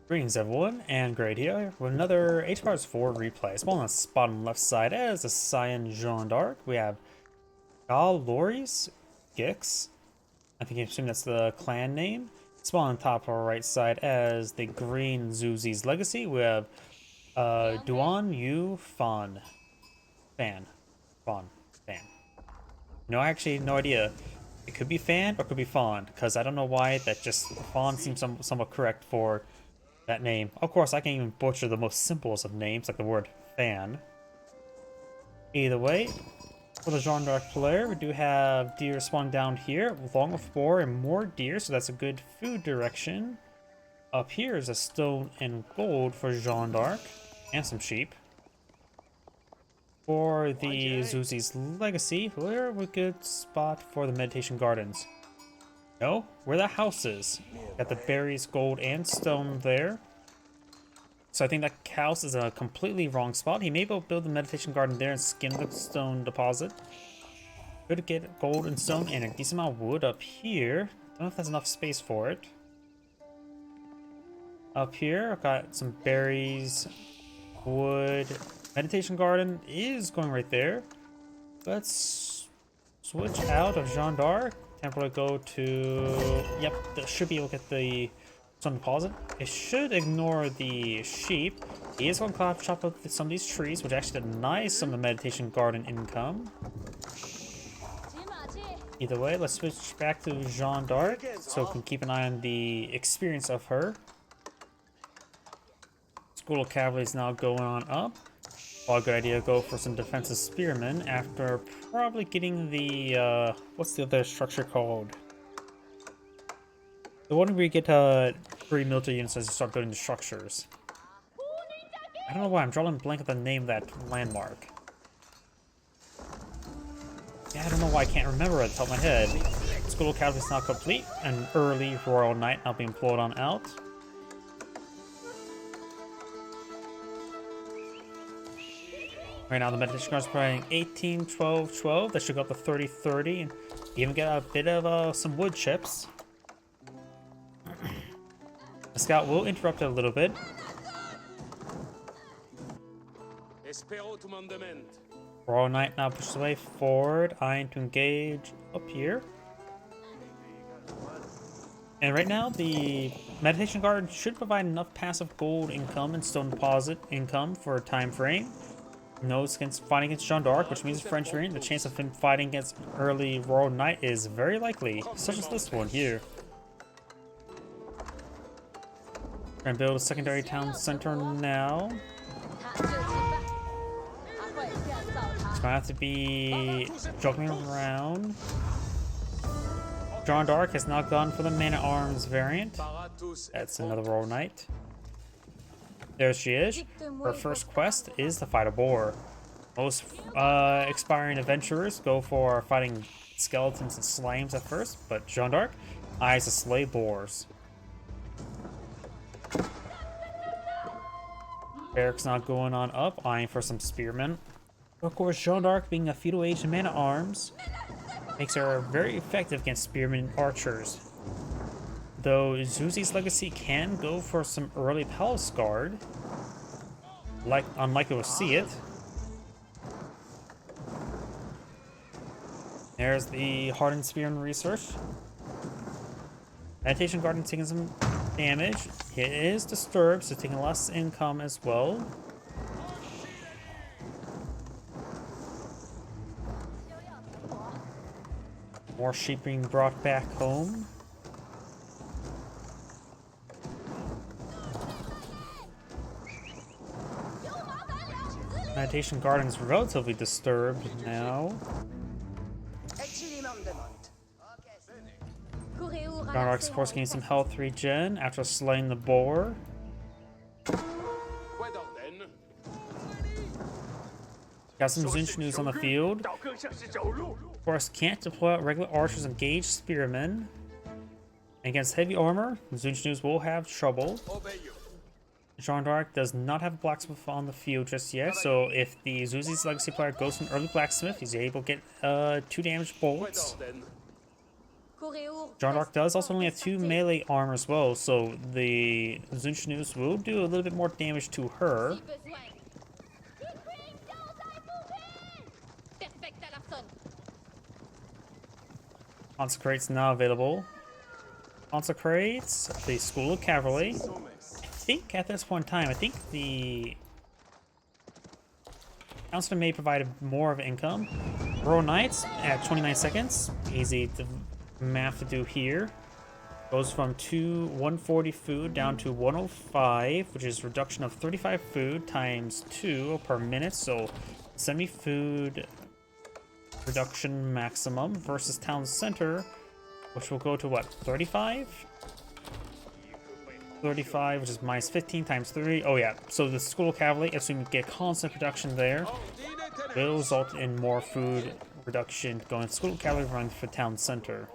Greetings everyone, and great here with another HR's 4 replay. Small on the bottom left side as a Cyan Jeanne d'Arc. We have Galorys, Gix. I think you assume that's the clan name. Small on the top right side as the green Zuzi's Legacy. We have Duanwu Fan. Fan. No, actually, no idea. It could be Fan or it could be Fawn, because I don't know why that just Fawn seems somewhat correct for that name. Of course, I can't even butcher the most simplest of names, like the word fan. Either way, for the Jeanne d'Arc player, we do have deer spawning down here, along with boar and more deer, so that's a good food direction. Up here is a stone and gold for Jeanne d'Arc, and some sheep. For the Zuzi's Legacy, we're a good spot for the meditation gardens. No, where the house is. Got the berries, gold, and stone there. So I think that house is a completely wrong spot. He may be able to build the meditation garden there and skim the stone deposit. Could get gold and stone and a decent amount of wood up here. Don't know if that's enough space for it. Up here, I've got some berries, wood. Meditation garden is going right there. Let's switch out of Jeanne d'Arc. Temporarily go to... Yep, that should be able to get the stone deposit. It should ignore the sheep. He is going to chop up some of these trees, which actually denies some of the meditation garden income. Either way, let's switch back to Jeanne d'Arc so we can keep an eye on the experience of her. School of Cavalry is now going on up. Well, a good idea to go for some defensive spearmen after probably getting the, what's the other structure called? The one where you get 3 military units as you start building the structures. I don't know why, I'm drawing a blank at the name of that landmark. Yeah, I don't know why I can't remember it at the top of my head. School of Cavalry is now complete, and early Royal Knight now being pulled on out. Right now, the meditation guard is playing 18, 12, 12. That should go up to 30, 30. And even get a bit of some wood chips. The scout will interrupt it a little bit. Royal Knight now pushes away forward, eyeing to engage up here. And right now, the meditation guard should provide enough passive gold income and stone deposit income for a time frame. Knows against fighting against Jeanne d'Arc, which means French variant, the chance of him fighting against early Royal Knight is very likely, such as this one here. We're gonna build a secondary town center now. It's gonna have to be juggling around. Jeanne d'Arc has now gone for the man-at-arms variant. That's another Royal Knight. There she is. Her first quest is to fight a boar. Most expiring adventurers go for fighting skeletons and slimes at first, but Jeanne d'Arc eyes to slay boars. Eric's not going on up, eyeing for some spearmen. Of course, Jeanne d'Arc, being a feudal age man-at-arms, makes her very effective against spearmen and archers. Though Zuzi's Legacy can go for some early Palace Guard, unlikely to see it. There's the Hardened Spearman research. Meditation Garden taking some damage. It is disturbed, so taking less income as well. More sheep being brought back home. Meditation Garden's relatively disturbed now. Jeanne d'Arc's of course getting some health regen after slaying the boar. Got some Zunchnews on the field. Of course, can't deploy out regular archers and engage spearmen. Against heavy armor, Zunchnews will have trouble. Jeanne d'Arc does not have a blacksmith on the field just yet, so if the Zuzi's Legacy player goes from early blacksmith, he's able to get 2 damage bolts. Jeanne d'Arc does also only have 2 melee armor as well, so the Zunchnews will do a little bit more damage to her. Consecrate's now available. Consecrates the School of Cavalry. I think at this point in time, I think the Counselor may provide more of income. Royal Knights at 29 seconds. Easy to math to do here. Goes from 140 food down to 105, which is reduction of 35 food times 2 per minute. So 70 food reduction maximum versus town center, which will go to what, 35? 35, which is minus 15 times 3. Oh yeah, so the School of Cavalry, assuming we get constant production there, will result in more food reduction going to School of Cavalry run for town center.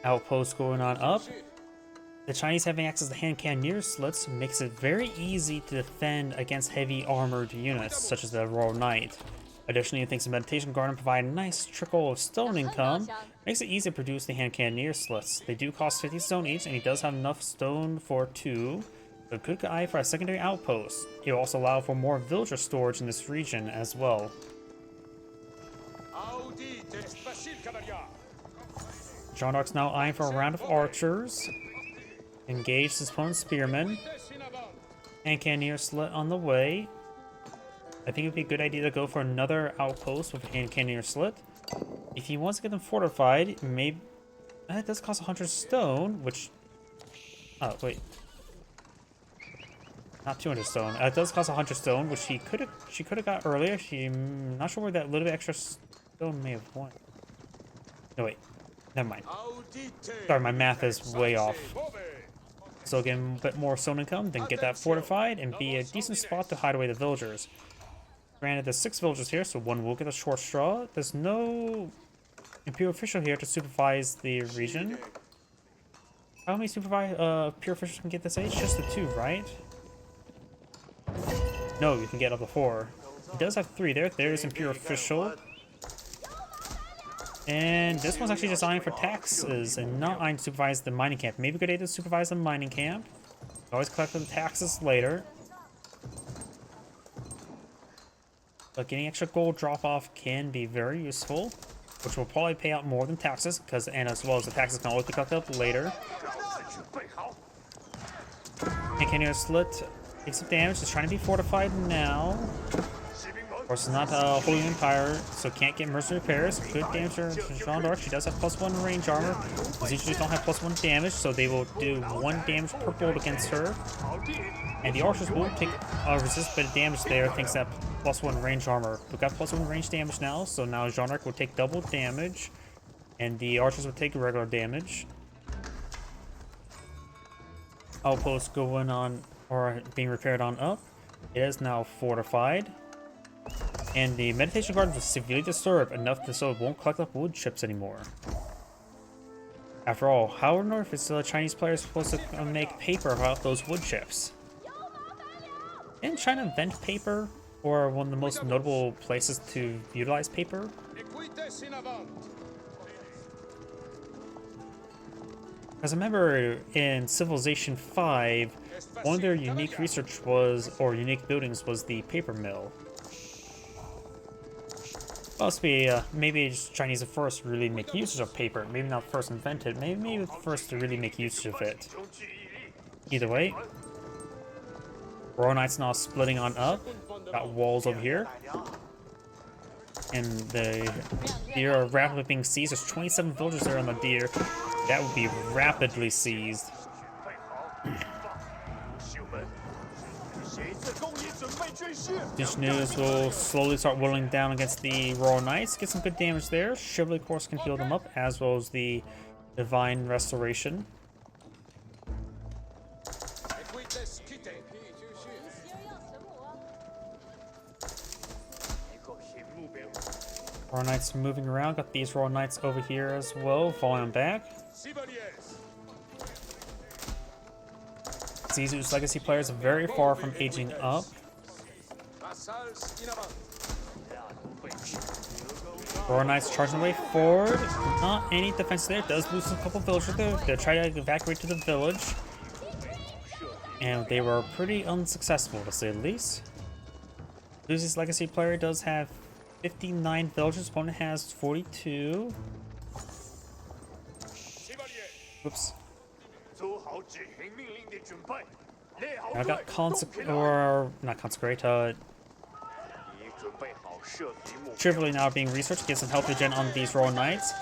Outpost going on up. The Chinese having access to hand cannoneer slits makes it very easy to defend against heavy armored units, such as the Royal Knight. Additionally, thanks to Meditation Garden provide a nice trickle of stone income, makes it easy to produce the hand cannoneer slits. They do cost 50 stone each, and he does have enough stone for 2. So good guy for a secondary outpost. It will also allow for more villager storage in this region as well. Jeanne d'Arc's now eyeing for a round of archers. Engage his opponent's spearmen. And cannoneer slit on the way. I think it would be a good idea to go for another outpost with a hand cannoneer slit. If he wants to get them fortified, maybe it does cost 100 stone, which wait, not 200 stone. It does cost 100 stone, which she could have got earlier. I'm not sure where that little bit extra stone may have won. No wait, never mind. Sorry, my math is way off. So get a bit more stone income, then get that fortified, and be a decent spot to hide away the villagers. Granted, there's 6 villagers here, so one will get a short straw. There's no Imperial official here to supervise the region. How many Imperial officials can get this age? Just the 2, right? No, you can get up to 4. He does have 3 there. There's Imperial official. And this one's actually just eyeing for taxes and not eyeing to supervise the mining camp. Maybe a good idea to supervise the mining camp. Always collect the taxes later. But getting extra gold drop-off can be very useful, which will probably pay out more than taxes, and as well as the taxes can always be collected up later. And cannoneer slit takes some damage. It's trying to be fortified now. Of course, it's not a Holy Empire, so can't get mercenary repairs. Good damage to Jeanne d'Arc. She does have +1 range armor. These usually don't have +1 damage, so they will do 1 damage per bolt against her. And the archers will take resist a bit of damage there, thanks to that +1 range armor. We've got +1 range damage now, so now Jeanne d'Arc will take double damage, and the archers will take regular damage. Outpost going on, or being repaired on up. It is now fortified. And the meditation garden was severely disturbed, enough so it won't collect up wood chips anymore. After all, how on earth is the Chinese players supposed to make paper about those wood chips? Didn't China invent paper, or one of the most notable places to utilize paper? Because I remember in Civilization 5, one of their unique research was, or unique buildings was the paper mill. Must be maybe just Chinese at first really make usage of paper. Maybe not first invented. Maybe the first to really make use of it. Either way, Royal Knights now splitting on up. Got walls over here, and the deer are rapidly being seized. There's 27 villagers there on the deer. That would be rapidly seized. This news will slowly start whittling down against the Royal Knights. Get some good damage there. Chivalry, of course, can heal them up, as well as the Divine Restoration. Royal Knights moving around. Got these Royal Knights over here as well, falling back. Zizu's legacy players are very far from aging up. Royal Knights charging the way forward. Not any defense there. Does lose a couple villagers there. They're trying to evacuate to the village. And they were pretty unsuccessful, to say the least. Lucy's legacy player does have 59 villagers. Opponent has 42. Oops. I got trivially now being researched. Get some health regen on these Royal Knights.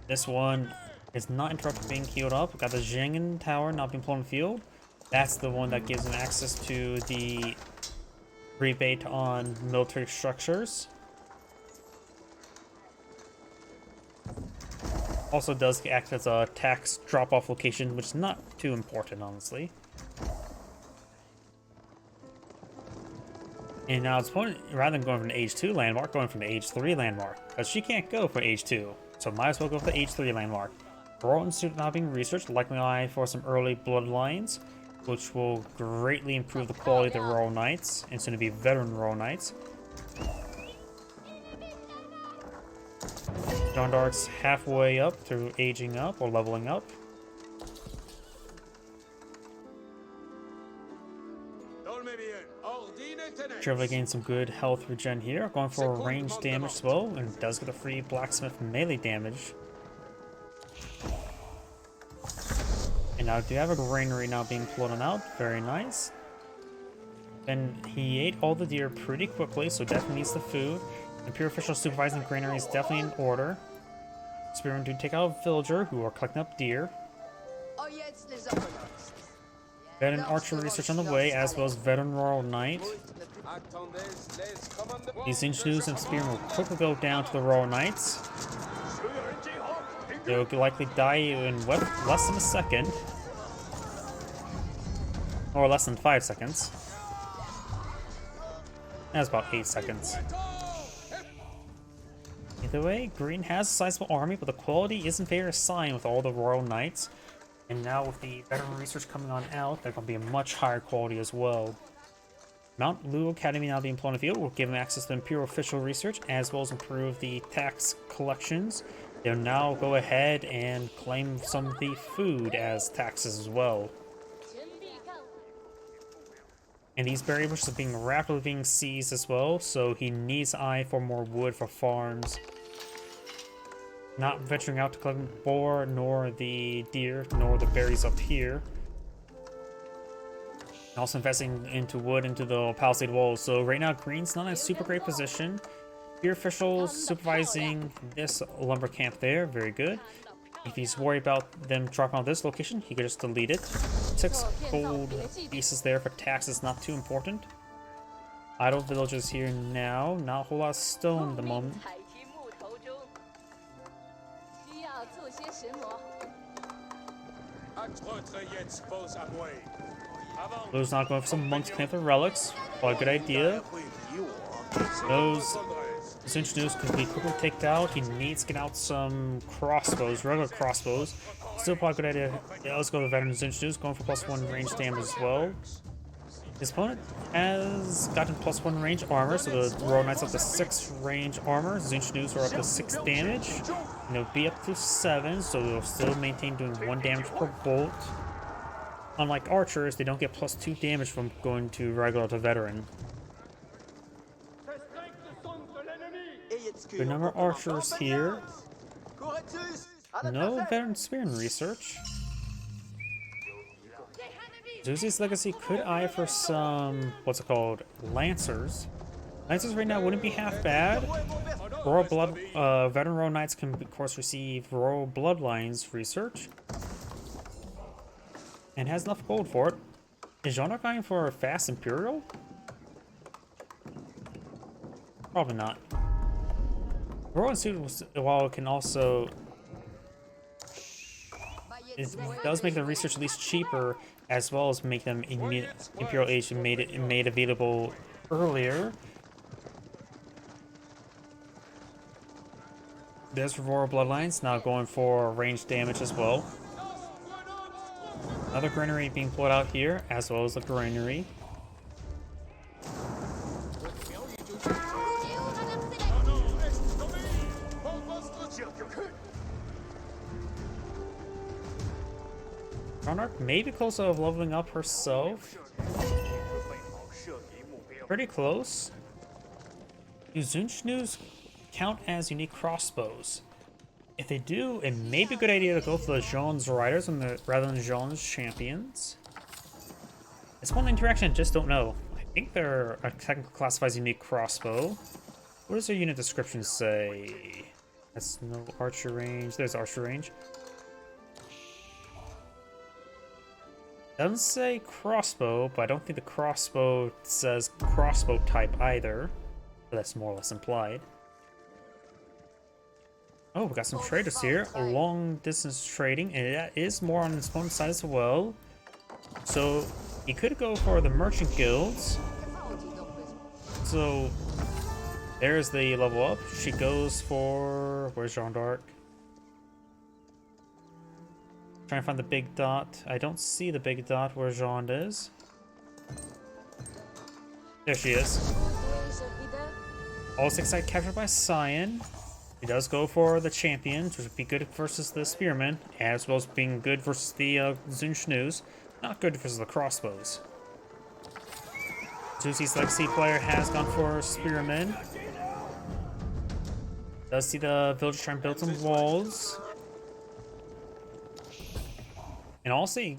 This one is not interrupted being healed up. Got the Jeanne tower not being pulled in the field. That's the one that gives them access to the rebate on military structures. Also does act as a tax drop-off location, which is not too important, honestly. And now its opponent, rather than going for an age 2 landmark, going for an age 3 landmark, because she can't go for age 2, so might as well go for the age 3 landmark. Royal Institute now being researched, likely eye for some early bloodlines, which will greatly improve the quality of the Royal Knights, and soon to be veteran Royal Knights. Jeanne d'Arc's halfway up through aging up or leveling up. Trevor gains some good health regen here, going for range damage as well, and does get a free blacksmith melee damage. And now do have a granary now being floated out, very nice. And he ate all the deer pretty quickly, so definitely needs the food. Imperial officials supervising the granary is definitely in order. Spearmen do take out a villager who are collecting up deer. Veteran archer research on the way, as well as veteran Royal Knight. These ingenues and spearmen will quickly go down to the Royal Knights. They will likely die in less than a second. Or less than 5 seconds. That's about 8 seconds. Either way, Green has a sizable army, but the quality isn't very assigned with all the Royal Knights. And now with the veteran research coming on out, they're going to be a much higher quality as well. Mount Lu Academy now being put on the field will give them access to Imperial official research, as well as improve the tax collections. They'll now go ahead and claim some of the food as taxes as well. And these berry bushes are rapidly being seized as well, so he needs an eye for more wood for farms. Not venturing out to collect boar, nor the deer, nor the berries up here. Also investing into wood into the palisade walls. So right now, Green's not in a super great position. Here, officials supervising this lumber camp there, very good. If he's worried about them dropping on this location, he could just delete it. 6 gold pieces there for taxes, not too important. Idle villages here now, not a whole lot of stone at the moment. Blue's not going for some monks plant the relics. Probably a good idea. Those ingenues could be quickly taken out. He needs to get out some crossbows, regular crossbows. Still probably a good idea. Yeah, let's go to veterans ingenues, going for +1 range damage as well. His opponent has gotten +1 range armor, so the Royal Knights up to 6 range armor. His ingenues are up to 6 damage. And they'll be up to 7, so they'll still maintain doing 1 damage per bolt. Unlike archers, they don't get +2 damage from going to regular to veteran. Good number of archers here. No veteran spearman research. Zuzi's legacy could eye for some, what's it called, lancers. Lancers right now wouldn't be half bad. Veteran Royal Knights can of course receive Royal Bloodlines research. And has enough gold for it. Is Jeanne going for a fast Imperial? Probably not. Royal Institute, while it can also... It does make the research at least cheaper, as well as make them Imperial Age made available earlier. There's Royal Bloodlines, now going for range damage as well. Another granary being pulled out here, as well as the granary. Monarch may be close to leveling up herself. Pretty close. Do Zunchnu's count as unique crossbows? If they do, it may be a good idea to go for the Jeanne's riders rather than Jeanne's champions. It's one interaction I just don't know. I think they're technically classified as unique crossbow. What does their unit description say? That's no archer range. There's archer range. Doesn't say crossbow, but I don't think the crossbow says crossbow type either. But that's more or less implied. Oh, we got some traders here. Long distance trading, and that is more on his opponent's side as well. So he could go for the merchant guilds. So there's the level up. She goes for, where's Jeanne d'Arc? Trying to find the big dot. I don't see the big dot where Jeanne is. There she is. All 6 side captured by Cyan. He does go for the champions, which would be good versus the spearmen, as well as being good versus the Zunchnu's. Not good versus the crossbows. Zuzi's legacy player has gone for spearmen. Does see the villagers trying to build some walls. And also,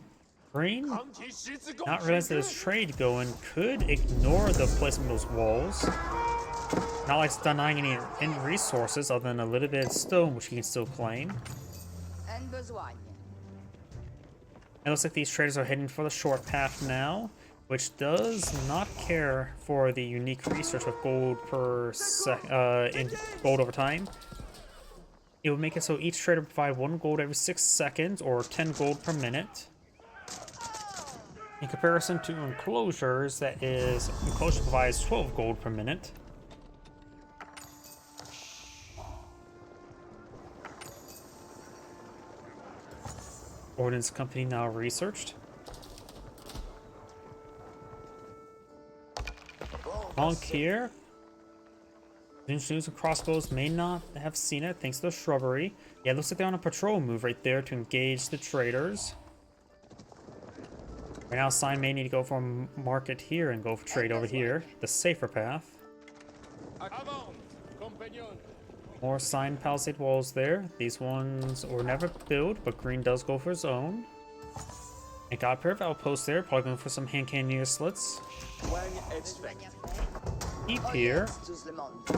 Green, not realize there's trade going, could ignore the placement of those walls. Not like it's denying any resources other than a little bit of stone, which he can still claim. It looks like these traders are heading for the short path now, which does not care for the unique research of gold per in gold over time. It will make it so each trader provide 1 gold every 6 seconds, or 10 gold per minute. In comparison to enclosures, that is, enclosure provides 12 gold per minute. Ordnance Company now researched. Monk here. Zunchnu's and crossbows may not have seen it thanks to the shrubbery. Yeah, it looks like they're on a patrol move right there to engage the traders. Right now, Cyan may need to go for a market here and go for trade over here, the safer path. More Cyan palisade walls there. These ones were never built, but Green does go for his own. And got a pair of outposts there, probably going for some hand cannon slits. Keep here.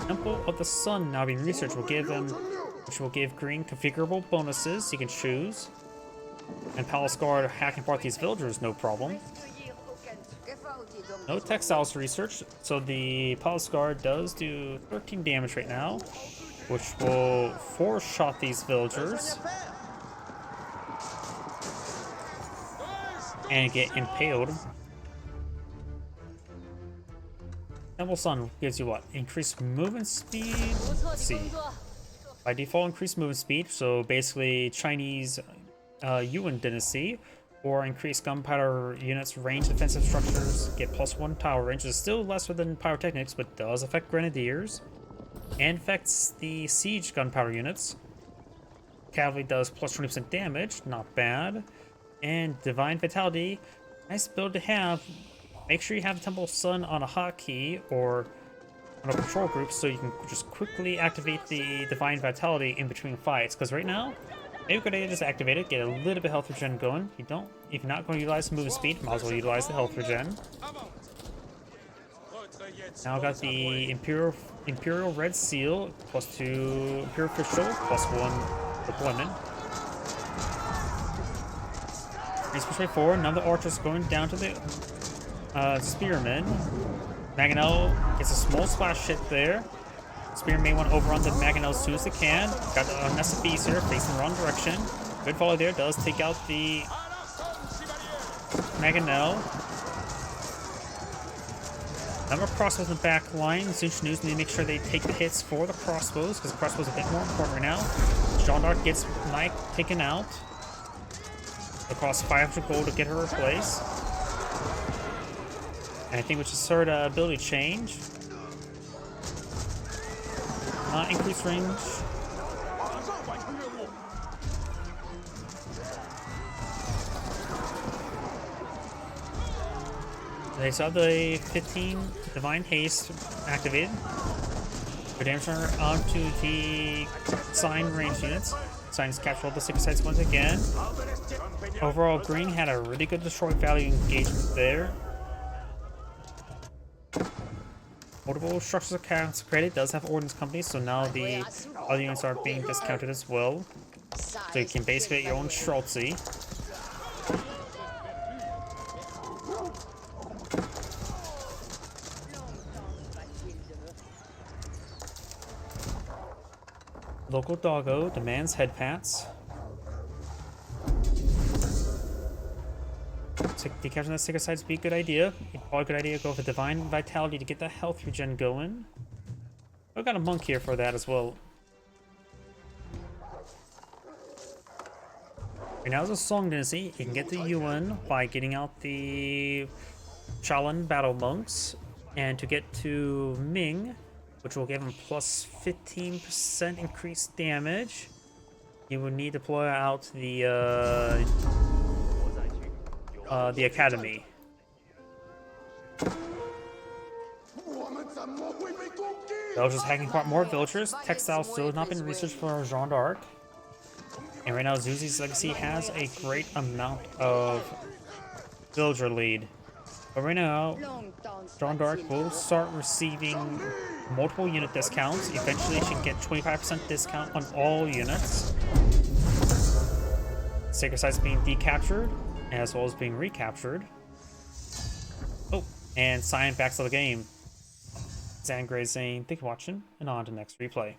Temple of the Sun now being researched which will give Green configurable bonuses he can choose. And Palace Guard hacking apart these villagers, no problem. No textiles research, so the Palace Guard does do 13 damage right now, which will 4-shot these villagers and get impaled. Temple Sun gives you what? Increased movement speed? Let's see. By default, increased movement speed, so basically Chinese Yuan dynasty, or increased gunpowder units range defensive structures, get +1 tower range, which is still lesser than pyrotechnics, but does affect grenadiers, and affects the siege gunpowder units. Cavalry does +20% damage, not bad. And Divine Vitality, nice build to have. Make sure you have Temple Sun on a hotkey or on a patrol group so you can just quickly activate the Divine Vitality in between fights, because right now, maybe a good idea to just activate it, get a little bit of health regen going. If you're not going to utilize movement speed, might as well utilize the health regen. Now got the Imperial Red Seal, +2 Imperial Official, +1 deployment. Push right forward, none of the archers going down to the spearmen. Mangonel gets a small splash hit there. Spear may want to overrun the Mangonel as soon as they can. Got a Nest of Bees here, facing the wrong direction. Good follow there, does take out the Mangonel. Number of crossbows in the back line. Zunchnu's need to make sure they take the hits for the crossbows, because the crossbows are a bit more important right now. Jeanne d'Arc gets Knight taken out. It costs 500 gold to get her replaced. And I think with just her ability change, not increased range. They saw the 15 Divine Haste activated. For damage onto the sign range units. Signs capture all the sacred sites once again. Overall, green had a really good destroy value engagement there. Multiple structures are consecrated. Does have ordnance companies, so now the other units are being discounted as well. So you can basically get your own Schultzy. Local doggo demands head pats. Decapturing the sacred sites would be a good idea. Probably a good idea to go for Divine Vitality to get the health regen going. I've got a monk here for that as well. Right now, as a Song Dynasty, you can get the Yuan by getting out the Shaolin Battle Monks. And to get to Ming, which will give him plus 15% increased damage, you would need to deploy out the academy. Villagers hacking apart more villagers. Textile still has not been researched for Jeanne d'Arc. And right now, Zuzi's Legacy has a great amount of villager lead. But right now, Jeanne d'Arc will start receiving multiple unit discounts. Eventually, she can get 25% discount on all units. Sacred sites being decaptured, as well as being recaptured. Oh, and Cyan backs to the game. Zangray saying, thank you for watching, and on to next replay.